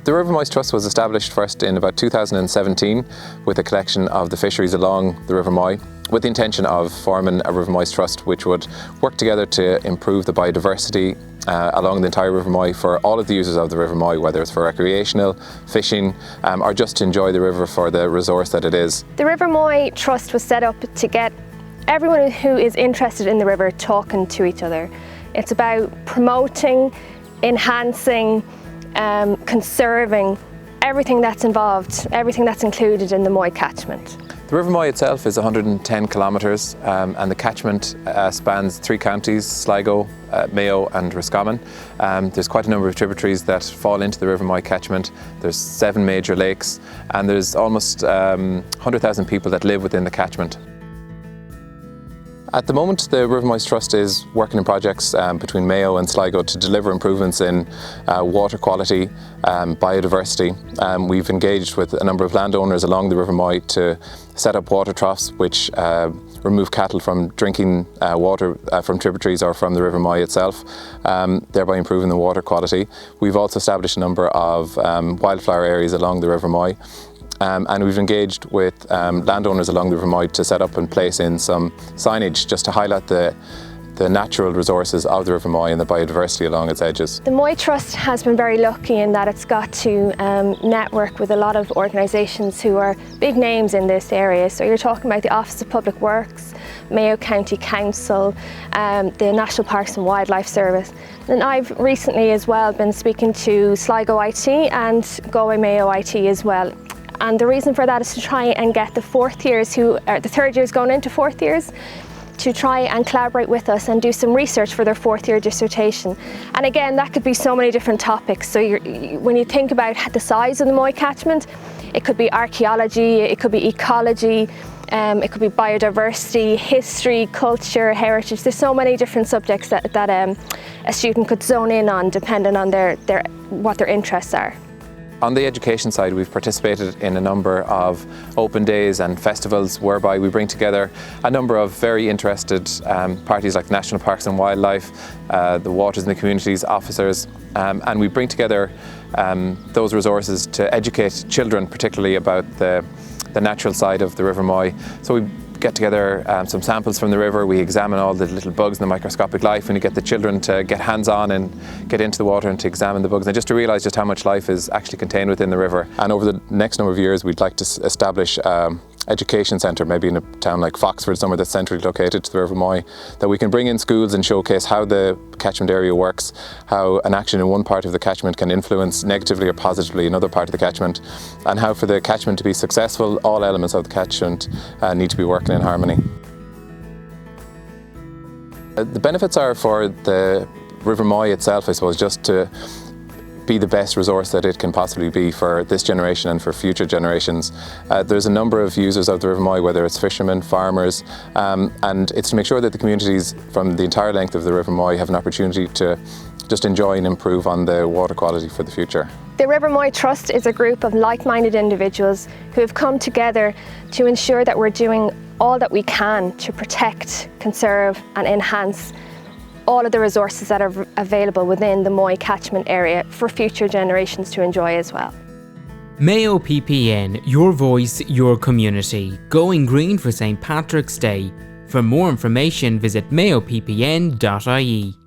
The River Moy Trust was established first in about 2017 with a collection of the fisheries along the River Moy, with the intention of forming a River Moy Trust which would work together to improve the biodiversity along the entire River Moy for all of the users of the River Moy, whether it's for recreational, fishing, or just to enjoy the river for the resource that it is. The River Moy Trust was set up to get everyone who is interested in the river talking to each other. It's about promoting, enhancing, conserving everything that's involved, everything that's included in the Moy catchment. The River Moy itself is 110 kilometres and the catchment spans 3 counties, Sligo, Mayo and Roscommon. There's quite a number of tributaries that fall into the River Moy catchment. There's 7 major lakes and there's almost 100,000 people that live within the catchment. At the moment, the River Moy Trust is working in projects between Mayo and Sligo to deliver improvements in water quality, biodiversity. We've engaged with a number of landowners along the River Moy to set up water troughs which remove cattle from drinking water from tributaries or from the River Moy itself, thereby improving the water quality. We've also established a number of wildflower areas along the River Moy. And we've engaged with landowners along the River Moy to set up and place in some signage just to highlight the natural resources of the River Moy and the biodiversity along its edges. The Moy Trust has been very lucky in that it's got to network with a lot of organisations who are big names in this area. So you're talking about the Office of Public Works, Mayo County Council, the National Parks and Wildlife Service. And I've recently as well been speaking to Sligo IT and Galway Mayo IT as well. And the reason for that is to try and get the 4th years, who are the 3rd years going into 4th years, to try and collaborate with us and do some research for their 4th year dissertation. And again, that could be so many different topics. So when you think about the size of the Moy catchment, it could be archaeology, it could be ecology, it could be biodiversity, history, culture, heritage. There's so many different subjects that a student could zone in on depending on what their interests are. On the education side, we've participated in a number of open days and festivals whereby we bring together a number of very interested parties like National Parks and Wildlife, the Waters and the Communities officers, and we bring together those resources to educate children particularly about the natural side of the River Moy. So we get together some samples from the river, we examine all the little bugs in the microscopic life, and you get the children to get hands-on and get into the water and to examine the bugs and just to realise just how much life is actually contained within the river. And over the next number of years we'd like to establish education centre, maybe in a town like Foxford, somewhere that's centrally located to the River Moy, that we can bring in schools and showcase how the catchment area works, how an action in one part of the catchment can influence negatively or positively another part of the catchment, and how for the catchment to be successful, all elements of the catchment need to be working in harmony. The benefits are for the River Moy itself, I suppose, just to be the best resource that it can possibly be for this generation and for future generations. There's a number of users of the River Moy, whether it's fishermen, farmers, and it's to make sure that the communities from the entire length of the River Moy have an opportunity to just enjoy and improve on the water quality for the future. The River Moy Trust is a group of like-minded individuals who have come together to ensure that we're doing all that we can to protect, conserve and enhance all of the resources that are available within the Moy catchment area for future generations to enjoy as well. Mayo PPN, your voice, your community. Going green for St. Patrick's Day. For more information, visit mayoppn.ie.